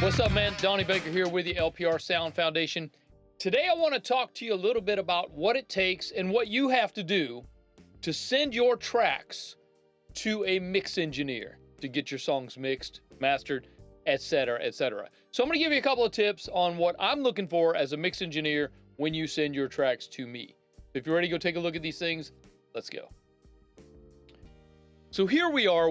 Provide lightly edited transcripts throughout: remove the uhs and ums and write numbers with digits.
What's up, man? Donnie Baker here with the LPR Sound Foundation. Today, I want to talk to you a little bit about what it takes and what you have to do to send your tracks to a mix engineer to get your songs mixed, mastered, etc., etc. So I'm going to give you a couple of tips on what I'm looking for as a mix engineer when you send your tracks to me. If you're ready to go take a look at these things, let's go. So here we are.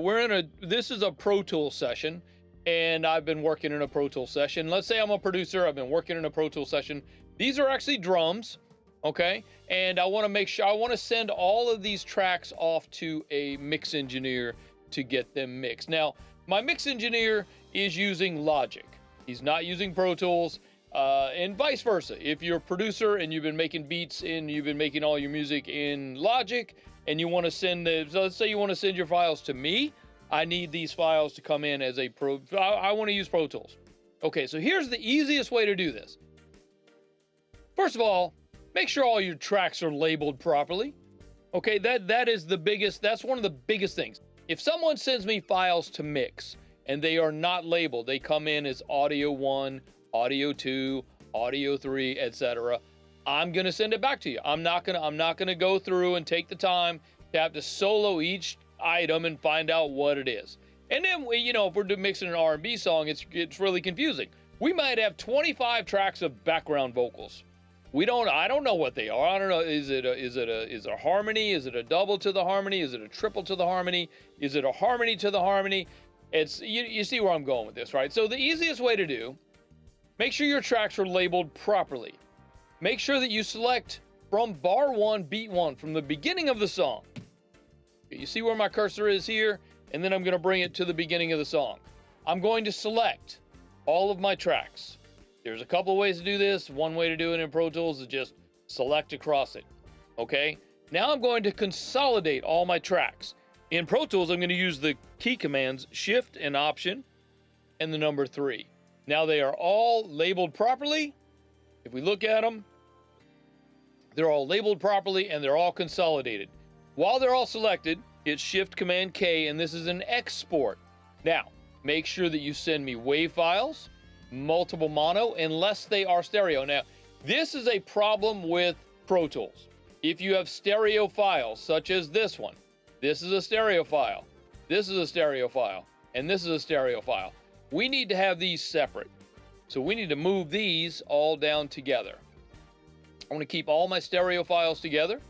This is a Pro Tools session, and I've been working in a Pro Tools session. Let's say I'm a producer. I've been working in a Pro Tools session. These are actually drums, okay? And I want to send all of these tracks off to a mix engineer to get them mixed. Now, my mix engineer is using Logic. He's not using Pro Tools, and vice versa. If you're a producer and you've been making beats and you've been making all your music in Logic, and you want to so let's say you want to send your files to me, I need these files to come in as I want to use Pro Tools. Okay, so here's the easiest way to do this. First of all, make sure all your tracks are labeled properly. Okay, that's one of the biggest things. If someone sends me files to mix and they are not labeled, they come in as audio 1, audio 2, audio 3, etc., I'm going to send it back to you. I'm not going to go through and take the time to have to solo each item and find out what it is. And then if we're mixing an R&B song, it's really confusing. We might have 25 tracks of background vocals. I don't know what they are. I don't know. Is it a harmony? Is it a double to the harmony? Is it a triple to the harmony? Is it a harmony to the harmony? It's you see where I'm going with this, right? So the easiest way to do, make sure your tracks are labeled properly. Make sure that you select from bar 1, beat 1, from the beginning of the song. You see where my cursor is here? And then I'm going to bring it to the beginning of the song. I'm going to select all of my tracks. There's a couple of ways to do this. One way to do it in Pro Tools is just select across it. Okay? Now I'm going to consolidate all my tracks. In Pro Tools, I'm going to use the key commands Shift and Option and the number 3. Now they are all labeled properly. If we look at them, they're all labeled properly and they're all consolidated. While they're all selected, it's Shift Command K, and this is an export. Now, make sure that you send me WAV files, multiple mono, unless they are stereo. Now, this is a problem with Pro Tools. If you have stereo files, such as this one, this is a stereo file, this is a stereo file, and this is a stereo file. We need to have these separate. So we need to move these all down together. I want to keep all my stereo files together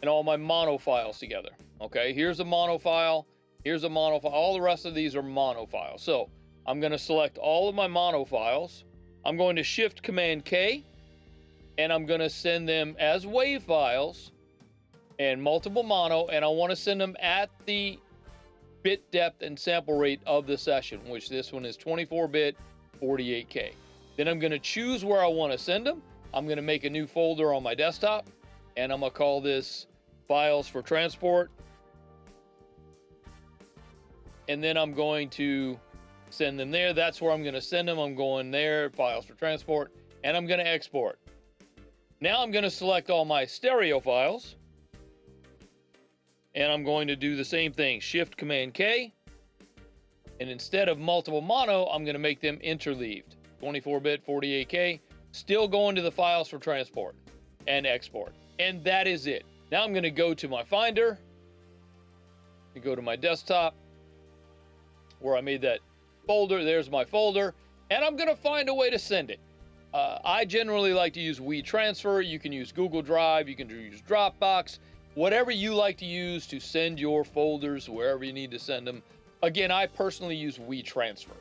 and all my mono files together. Okay, here's a mono file, here's a mono file. All the rest of these are mono files. So I'm going to select all of my mono files. I'm going to Shift Command K, and I'm going to send them as WAV files and multiple mono, and I want to send them at the bit depth and sample rate of the session, which this one is 24-bit, 48K. Then I'm going to choose where I want to send them. I'm going to make a new folder on my desktop, and I'm going to call this Files for Transport. And then I'm going to send them there. That's where I'm going to send them. I'm going there, Files for Transport, and I'm going to export. Now I'm going to select all my stereo files, and I'm going to do the same thing, Shift Command K, and instead of multiple mono, I'm going to make them interleaved, 24-bit, 48K, still going to the Files for Transport and export. And that is it. Now I'm going to go to my Finder, and go to my desktop, where I made that folder. There's my folder, and I'm going to find a way to send it. I generally like to use WeTransfer. You can use Google Drive. You can use Dropbox. Whatever you like to use to send your folders wherever you need to send them. Again, I personally use WeTransfer.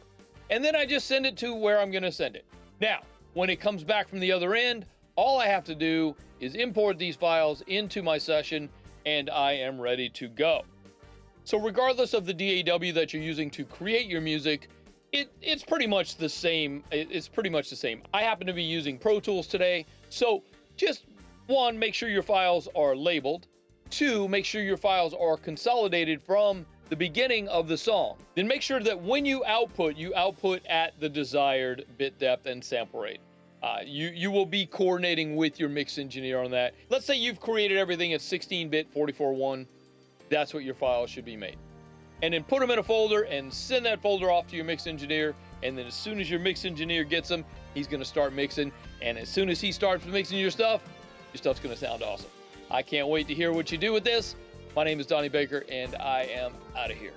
And then I just send it to where I'm going to send it. Now, when it comes back from the other end, all I have to do is import these files into my session, and I am ready to go. So regardless of the DAW that you're using to create your music, it's pretty much the same. It's pretty much the same. I happen to be using Pro Tools today. So just 1, make sure your files are labeled. 2, make sure your files are consolidated from the beginning of the song. Then make sure that when you output at the desired bit depth and sample rate. You will be coordinating with your mix engineer on that. Let's say you've created everything at 16-bit 44.1. That's what your file should be made. and then put them in a folder and send that folder off to your mix engineer. And then as soon as your mix engineer gets them, he's going to start mixing. And as soon as he starts mixing your stuff's going to sound awesome. I can't wait to hear what you do with this. My name is Donnie Baker, and I am out of here.